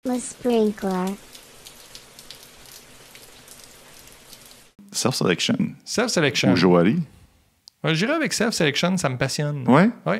Le sprinkler. Self-selection. Self-selection. Ou Joaillerie. J'irai avec self-selection, ça me passionne. Oui? Oui.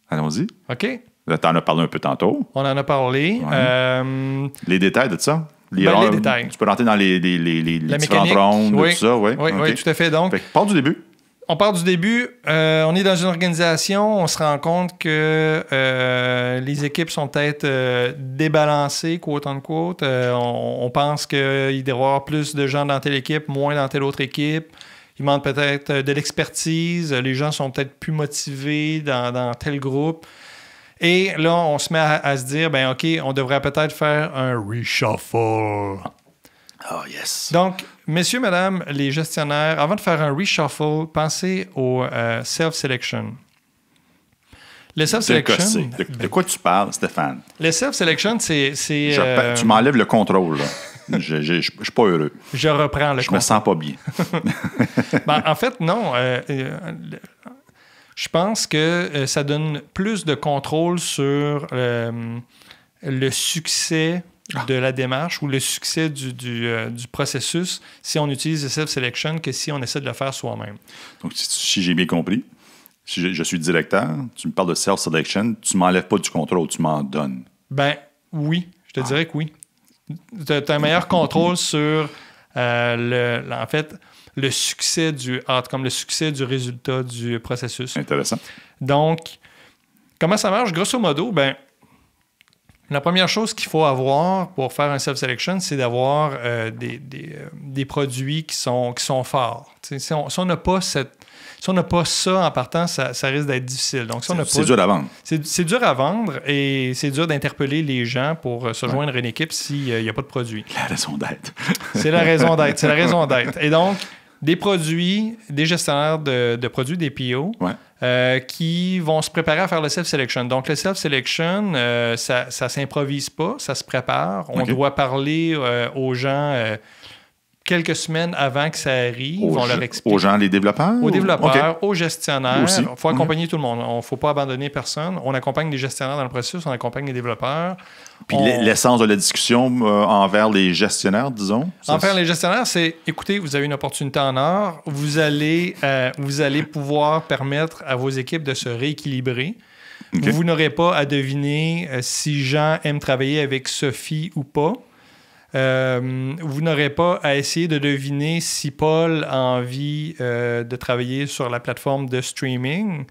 Allons-y. OK. Là, t'en as parlé un peu tantôt. On en a parlé. Ouais. Les détails de ça? Les détails. Tu peux rentrer dans les La différentes mécanique. rondes, Oui. tout ça, oui. Oui, OK. oui, tout à fait. Donc, Fait que, part du début. on part du début. On est dans une organisation. On se rend compte que les équipes sont peut-être débalancées, quote unquote. On pense qu'il doit y avoir plus de gens dans telle équipe, moins dans telle autre équipe. Il manque peut-être de l'expertise. Les gens sont peut-être plus motivés dans tel groupe. Et là, on se met à se dire, ben OK, on devrait peut-être faire un reshuffle. Oh, yes. Donc, messieurs, mesdames, les gestionnaires, avant de faire un reshuffle, pensez au self-selection. Le self-selection... De quoi tu parles, Stéphane? Le self-selection, c'est Tu m'enlèves le contrôle, là. Je suis pas heureux. je reprends le Je me sens pas bien. Ben, en fait, non. Je pense que ça donne plus de contrôle sur le succès de la démarche ou le succès du processus si on utilise le self-selection que si on essaie de le faire soi-même. Donc, si j'ai bien compris, si je suis directeur, tu me parles de self-selection, tu m'enlèves pas du contrôle, tu m'en donnes. Ben oui, je te dirais que oui. Tu as un meilleur contrôle sur en fait, le succès du outcome, le succès du résultat du processus. Intéressant. Donc, comment ça marche? Grosso modo, ben, la première chose qu'il faut avoir pour faire un self-selection, c'est d'avoir des produits qui sont forts. Si on n'a pas ça en partant, ça risque d'être difficile. Donc, c'est dur à vendre. C'est dur à vendre et c'est dur d'interpeller les gens pour se joindre à une équipe s'il n'y a pas de produit. La raison d'être. C'est la raison d'être. C'est la raison d'être. Et donc, des produits, des gestionnaires de produits, des PO, qui vont se préparer à faire le self-selection. Donc, le self-selection, ça ne s'improvise pas, ça se prépare. On doit parler aux gens quelques semaines avant que ça arrive. On leur explique. Aux gens, les développeurs? Aux développeurs, aux gestionnaires. Il faut accompagner tout le monde. Il ne faut pas abandonner personne. On accompagne les gestionnaires dans le processus, on accompagne les développeurs. Puis l'essence de la discussion envers les gestionnaires, disons? Envers les gestionnaires, c'est, écoutez, vous avez une opportunité en or. Vous allez pouvoir permettre à vos équipes de se rééquilibrer. Okay. Vous n'aurez pas à deviner si Jean aime travailler avec Sophie ou pas. Vous n'aurez pas à essayer de deviner si Paul a envie de travailler sur la plateforme de streaming.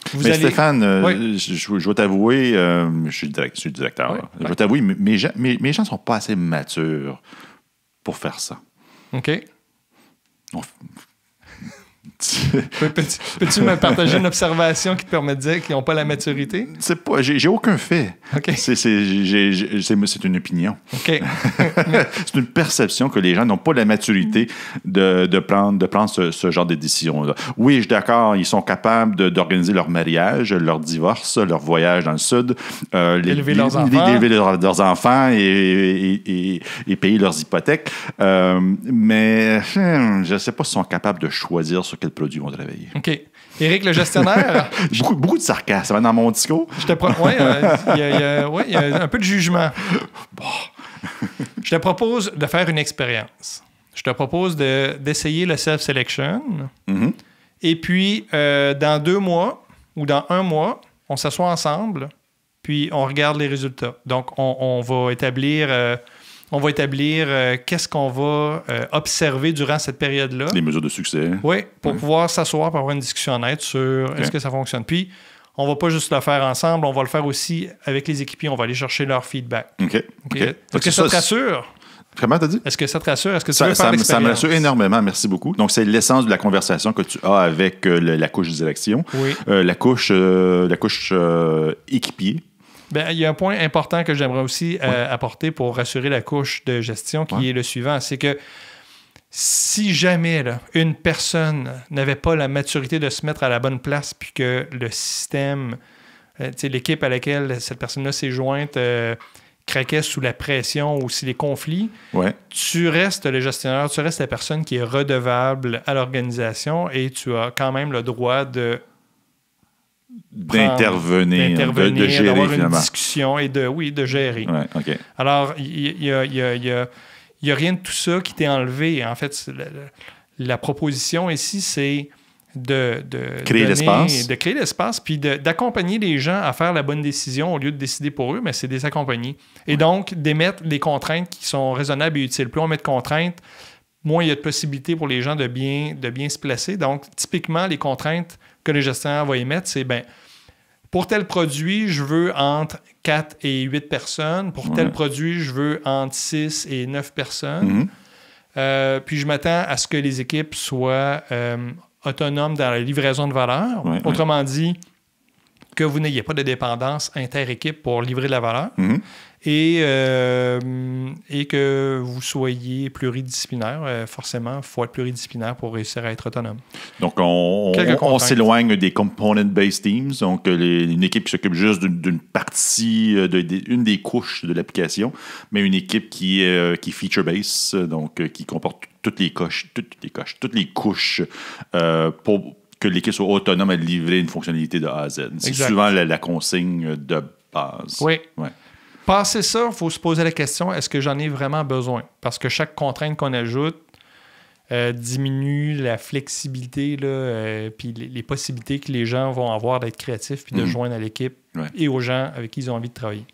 Stéphane, oui. je vais t'avouer, je suis le directeur. Oui. Je vais t'avouer, mes gens ne sont pas assez matures pour faire ça. OK. Peux-tu me partager une observation qui te permet de dire qu'ils n'ont pas la maturité? J'ai aucun fait. Okay. C'est une opinion. Okay. C'est une perception que les gens n'ont pas la maturité de prendre ce genre de décision-là. Oui, je suis d'accord, ils sont capables d'organiser leur mariage, leur divorce, leur voyage dans le sud, élever leurs enfants et payer leurs hypothèques. Mais je ne sais pas s'ils sont capables de choisir sur quel produit ils vont travailler. OK. Éric, le gestionnaire... beaucoup de sarcasme dans mon discours. Oui, il y a un peu de jugement. Bon. Je te propose de faire une expérience. Je te propose d'essayer le self-selection. Mm-hmm. Et puis, dans 2 mois ou dans 1 mois, on s'assoit ensemble, puis on regarde les résultats. Donc, on va établir... qu'est-ce qu'on va observer durant cette période-là. Les mesures de succès. Oui, pour pouvoir s'asseoir pour avoir une discussion honnête sur est-ce que ça fonctionne. Puis, on ne va pas juste le faire ensemble, on va le faire aussi avec les équipiers. On va aller chercher leur feedback. OK. Est-ce que ça te rassure? Comment t'as dit? Est-ce que ça te rassure? Est-ce que tu veux faire l'expérience? Ça me rassure énormément. Merci beaucoup. Donc, c'est l'essence de la conversation que tu as avec la couche de direction. Oui. La couche équipier. Bien, il y a un point important que j'aimerais aussi apporter pour rassurer la couche de gestion qui est le suivant. C'est que si jamais une personne n'avait pas la maturité de se mettre à la bonne place puis que le système, l'équipe à laquelle cette personne-là s'est jointe craquait sous la pression ou si les conflits, tu restes le gestionnaire, tu restes la personne qui est redevable à l'organisation et tu as quand même le droit de d'intervenir, de gérer d'avoir finalement. une discussion et de gérer. Ouais, OK. Alors, il y a rien de tout ça qui t'est enlevé. En fait, la proposition ici, c'est de créer l'espace. De créer l'espace, puis d'accompagner les gens à faire la bonne décision au lieu de décider pour eux, mais c'est des accompagner. Et donc, d'émettre des contraintes qui sont raisonnables et utiles. Plus on met de contraintes, moins il y a de possibilités pour les gens de bien se placer. Donc, typiquement, les contraintes que le gestionnaire va émettre, c'est pour tel produit, je veux entre 4 et 8 personnes. Pour tel produit, je veux entre 6 et 9 personnes. Puis je m'attends à ce que les équipes soient autonomes dans la livraison de valeur. Autrement dit, que vous n'ayez pas de dépendance inter-équipe pour livrer de la valeur. Et que vous soyez pluridisciplinaire. Forcément, il faut être pluridisciplinaire pour réussir à être autonome. Donc, on s'éloigne des component-based teams, donc une équipe qui s'occupe juste d'une partie, une des couches de l'application, mais une équipe qui est feature-based, donc qui comporte toutes les couches pour que l'équipe soit autonome à livrer une fonctionnalité de A à Z. C'est souvent la consigne de base. Oui. Ouais. Passer ça, il faut se poser la question, est-ce que j'en ai vraiment besoin? Parce que chaque contrainte qu'on ajoute diminue la flexibilité puis les possibilités que les gens vont avoir d'être créatifs puis de joindre à l'équipe et aux gens avec qui ils ont envie de travailler.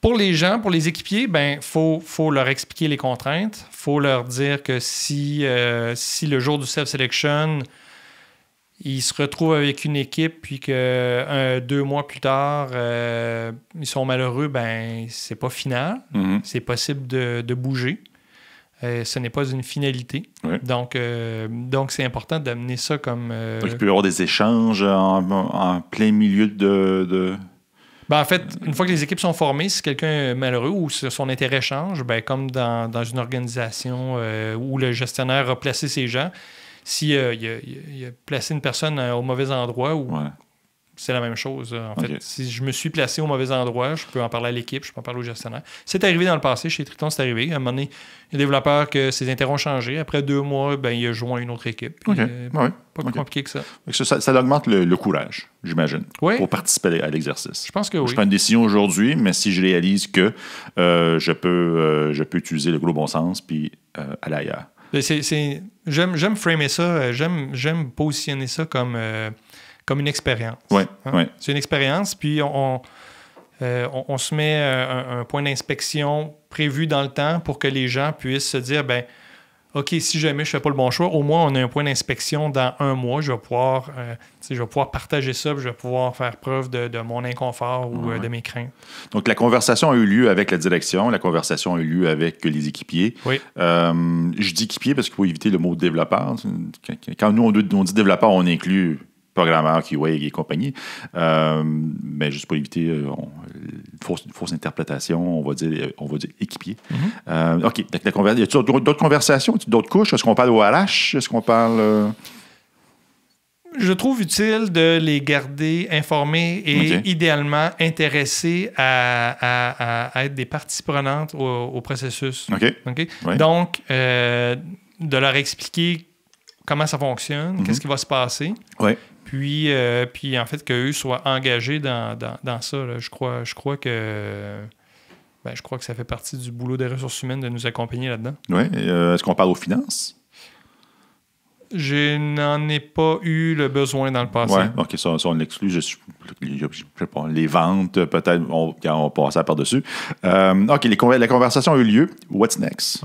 Pour les gens, pour les équipiers, faut leur expliquer les contraintes. Il faut leur dire que si le jour du self-selection, ils se retrouvent avec une équipe, puis que 2 mois plus tard, ils sont malheureux, c'est pas final. C'est possible de bouger. Ce n'est pas une finalité. Donc, c'est important d'amener ça comme... Donc, il peut y avoir des échanges en plein milieu de... En fait, une fois que les équipes sont formées, si quelqu'un est malheureux ou si son intérêt change, comme dans une organisation où le gestionnaire a placé ses gens, s'il a placé une personne au mauvais endroit, c'est la même chose. En fait, si je me suis placé au mauvais endroit, je peux en parler à l'équipe, je peux en parler au gestionnaire. C'est arrivé dans le passé, chez Triton, c'est arrivé. À un moment donné, il y a un développeur que ses intérêts ont changé. Après 2 mois, il a joint une autre équipe. Pas plus compliqué que ça. Ça augmente le courage, j'imagine, pour participer à l'exercice. Je pense que oui. Je prends une décision aujourd'hui, mais si je réalise que je peux utiliser le gros bon sens puis aller ailleurs. J'aime framer ça, j'aime positionner ça comme une expérience. C'est une expérience, puis on se met un point d'inspection prévu dans le temps pour que les gens puissent se dire, OK, si jamais je ne fais pas le bon choix, au moins on a un point d'inspection dans 1 mois, je vais pouvoir partager ça, puis je vais pouvoir faire preuve de mon inconfort ou de mes craintes. Donc, la conversation a eu lieu avec la direction, la conversation a eu lieu avec les équipiers. Je dis équipier parce qu'il faut éviter le mot développeur. Quand nous, on dit développeur, on inclut programmeur, QA et compagnie. Mais juste pour éviter une fausse interprétation, on va dire équipier. OK. Y a-t-il d'autres conversations? D'autres couches? Est-ce qu'on parle au RH? Est-ce qu'on parle... Je trouve utile de les garder informés et idéalement intéressés à être des parties prenantes au processus. Donc, de leur expliquer comment ça fonctionne, qu'est-ce qui va se passer. Puis en fait, qu'eux soient engagés dans ça. Là. Je crois que ça fait partie du boulot des ressources humaines de nous accompagner là-dedans. Est-ce qu'on parle aux finances? Je n'en ai pas eu le besoin dans le passé. OK, ça on l'exclut. Je sais pas, les ventes, peut-être, on passe par-dessus. OK, la conversation a eu lieu. What's next?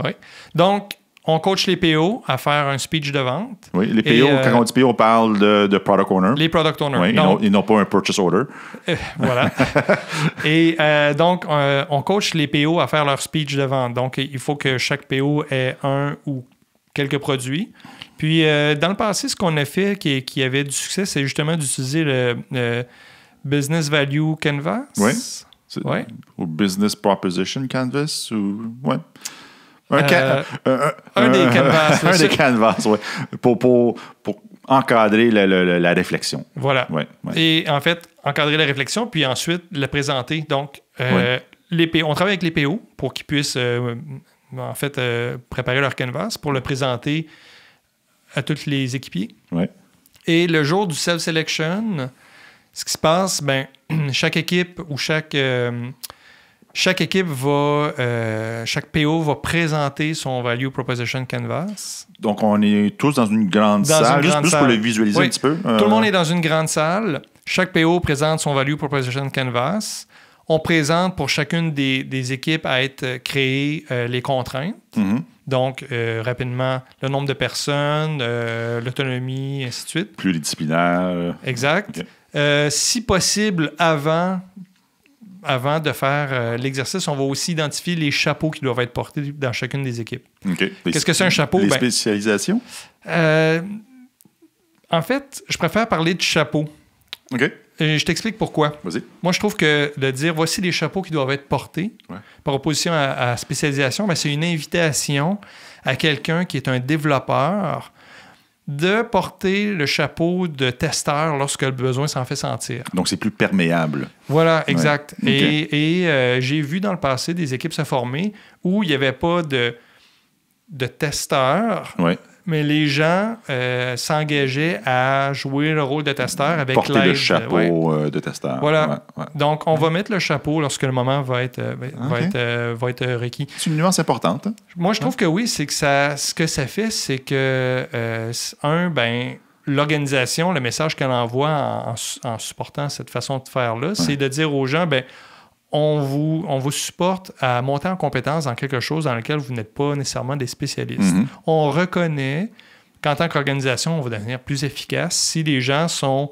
Donc, on coach les PO à faire un speech de vente. Les PO, quand on dit PO, on parle de Product Owner. Les Product Owners. Ils n'ont pas un Purchase Order. Voilà. Et donc, on coach les PO à faire leur speech de vente. Donc, il faut que chaque PO ait un ou quelques produits. Puis, dans le passé, ce qu'on a fait qui avait du succès, c'est justement d'utiliser le Business Value Canvas. Ou Business Proposition Canvas. Un des canvas. Un des canvas, pour encadrer la réflexion. Voilà. Et en fait, encadrer la réflexion, puis ensuite la présenter. Donc, on travaille avec les PO pour qu'ils puissent préparer leur canvas pour le présenter à tous les équipiers. Et le jour du self-selection, ce qui se passe, chaque équipe ou chaque équipe chaque PO va présenter son Value Proposition Canvas. Donc, on est tous dans une grande salle, juste pour le visualiser un petit peu. Tout le monde est dans une grande salle. Chaque PO présente son Value Proposition Canvas. On présente pour chacune des équipes à être créées les contraintes. Mm-hmm. Donc, rapidement, le nombre de personnes, l'autonomie, ainsi de suite. Pluridisciplinaire. Exact. Okay. Si possible, avant de faire l'exercice, on va aussi identifier les chapeaux qui doivent être portés dans chacune des équipes. Okay. Qu'est-ce que c'est un chapeau? Les spécialisations? En fait, je préfère parler de chapeau. OK. Je t'explique pourquoi. Vas-y. Moi, je trouve que de dire voici les chapeaux qui doivent être portés, par opposition à spécialisation, c'est une invitation à quelqu'un qui est un développeur de porter le chapeau de testeur lorsque le besoin s'en fait sentir. Donc, c'est plus perméable. Voilà, exact. Ouais. Okay. Et j'ai vu dans le passé des équipes se former où il n'y avait pas de testeur, mais les gens s'engageaient à jouer le rôle de testeur avec porter l'aide. Le chapeau de testeur. Voilà. Donc, on va mettre le chapeau lorsque le moment va être requis. C'est une nuance importante. Hein? Moi, je trouve que oui, c'est que ce que ça fait, c'est que, l'organisation, le message qu'elle envoie en supportant cette façon de faire-là, c'est de dire aux gens, on vous supporte à monter en compétence dans quelque chose dans lequel vous n'êtes pas nécessairement des spécialistes. Mm-hmm. On reconnaît qu'en tant qu'organisation, on va devenir plus efficace si les gens sont...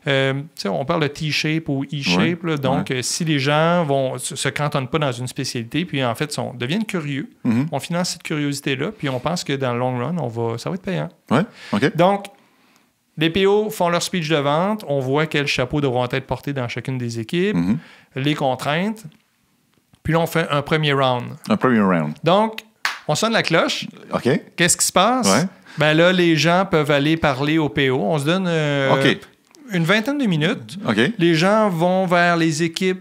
on parle de T-shape ou E-shape. Là, donc, si les gens se cantonnent pas dans une spécialité, puis en fait, deviennent curieux, on finance cette curiosité-là, puis on pense que dans le long run, ça va être payant. Ouais. OK. Donc, les PO font leur speech de vente, on voit quels chapeaux devront être portés dans chacune des équipes, les contraintes, puis là, on fait un premier round. Donc, on sonne la cloche. OK. Qu'est-ce qui se passe? Là, les gens peuvent aller parler au PO. On se donne une vingtaine de minutes. Les gens vont vers les équipes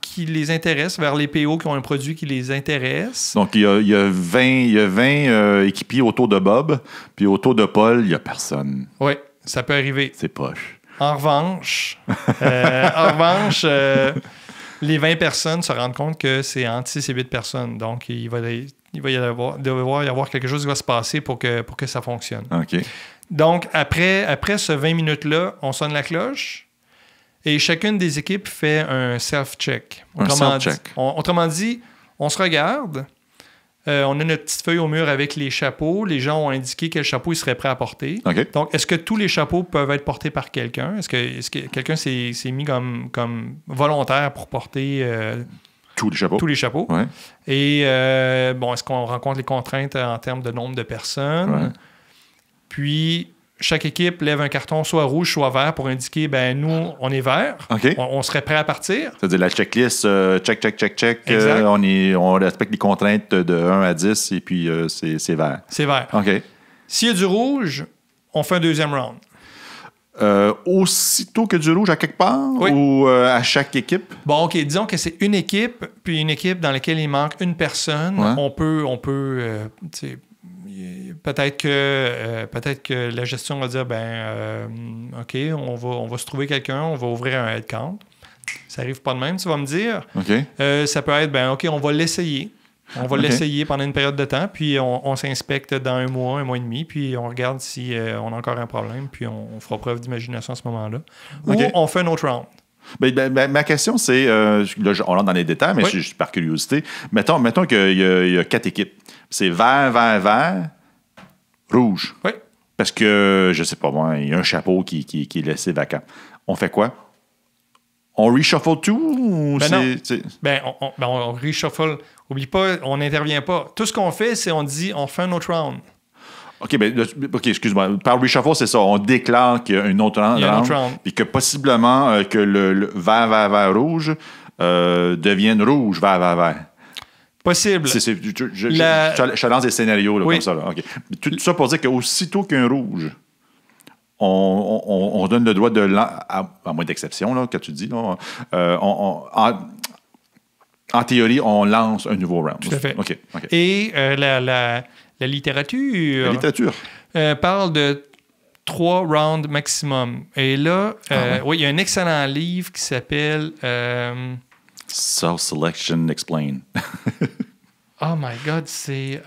qui les intéressent, vers les PO qui ont un produit qui les intéresse. Donc, il y a 20 équipiers autour de Bob, puis autour de Paul, il n'y a personne. Oui, ça peut arriver. C'est poche. En revanche, les 20 personnes se rendent compte que c'est entre 6 et 8 personnes. Donc, il va devoir y avoir quelque chose qui va se passer pour que ça fonctionne. OK. Donc, après ce 20 minutes-là, on sonne la cloche et chacune des équipes fait un self-check. Autrement dit, on se regarde, on a notre petite feuille au mur avec les chapeaux. Les gens ont indiqué quel chapeau ils seraient prêts à porter. Okay. Donc, est-ce que tous les chapeaux peuvent être portés par quelqu'un? Est-ce que quelqu'un s'est mis comme volontaire pour porter tous les chapeaux? Ouais. Et est-ce qu'on rencontre les contraintes en termes de nombre de personnes? Ouais. Puis, chaque équipe lève un carton soit rouge, soit vert pour indiquer, nous, on est vert. Okay. On serait prêt à partir. C'est-à-dire la checklist, check. On respecte les contraintes de 1 à 10 et puis c'est vert. C'est vert. OK. S'il y a du rouge, on fait un deuxième round. Aussitôt que du rouge à quelque part ou à chaque équipe? Bon, OK. Disons que c'est une équipe, puis une équipe dans laquelle il manque une personne. Ouais. On peut peut-être que la gestion va dire OK, on va se trouver quelqu'un, on va ouvrir un headcount. Ça arrive pas de même, tu vas me dire. Okay. Ça peut être OK, on va l'essayer. On va l'essayer pendant une période de temps, puis on s'inspecte dans un mois et demi, puis on regarde si on a encore un problème, puis on fera preuve d'imagination à ce moment-là. Okay. Ou on fait un autre round. Ma question, c'est, là, on rentre dans les détails, mais juste par curiosité. Mettons qu'il y a 4 équipes. C'est vert, rouge. Oui. Parce que, je sais pas moi, il y a un chapeau qui est laissé vacant. On fait quoi? On reshuffle tout? Ou on reshuffle. Oublie pas, on n'intervient pas. Tout ce qu'on fait, c'est on fait un autre round. OK, excuse-moi. Par reshuffle, c'est ça. On déclare qu'il y a une autre round. Puis que possiblement que le vert, rouge devienne rouge, vert. Possible. Je lance des scénarios là, comme ça. Là. Okay. Tout ça pour dire qu'aussitôt qu'un rouge, on donne le droit à moins d'exception, là, que tu dis. Là, en théorie, on lance un nouveau round. Tout à fait. Okay. Et la littérature, parle de 3 rounds maximum. Et là, oui, il y a un excellent livre qui s'appelle... Self-Selection Explained. Oh my God, c'est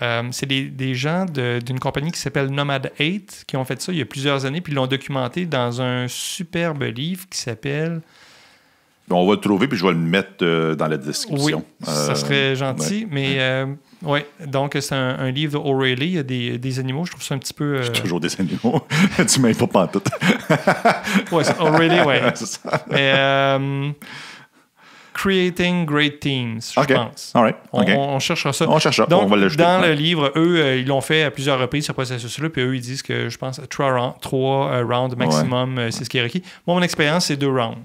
des gens d'une compagnie qui s'appelle Nomad 8 qui ont fait ça il y a plusieurs années, puis ils l'ont documenté dans un superbe livre qui s'appelle... On va le trouver, puis je vais le mettre dans la description. Oui, ça serait gentil, mais oui, donc c'est un livre d'O'Reilly, il y a des animaux, je trouve ça un petit peu... J'ai toujours des animaux, tu m'aimes pas pantoute. Oui, O'Reilly, oui. C'est ça. Mais... Creating Great Teams, je pense. All right. On cherchera ça. On cherche ça. Donc, on va l'ajouter. dans le livre, eux, ils l'ont fait à plusieurs reprises, ce processus-là, puis eux, ils disent que, je pense, 3 rounds maximum, c'est ce qui est requis. Moi, mon expérience, c'est 2 rounds.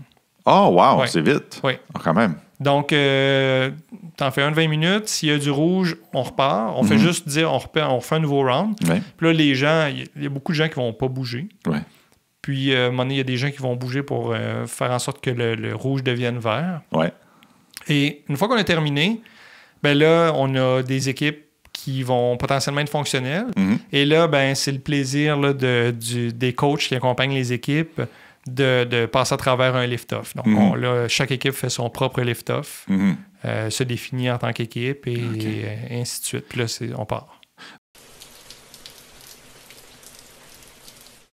Oh, wow, Ouais. c'est vite. Oui. Oh, quand même. Donc, t'en fais un de 20 minutes. S'il y a du rouge, on repart. On fait juste dire, on refait un nouveau round. Ouais. Puis là, les gens, il y a beaucoup de gens qui vont pas bouger. Ouais. Puis, à un moment donné, il y a des gens qui vont bouger pour faire en sorte que le rouge devienne vert. Ouais. Et une fois qu'on a terminé, ben là, on a des équipes qui vont potentiellement être fonctionnelles. Et là, ben, c'est le plaisir là, des coachs qui accompagnent les équipes de passer à travers un lift-off. Donc, là, chaque équipe fait son propre lift-off, se définit en tant qu'équipe et ainsi de suite. Puis là, on part.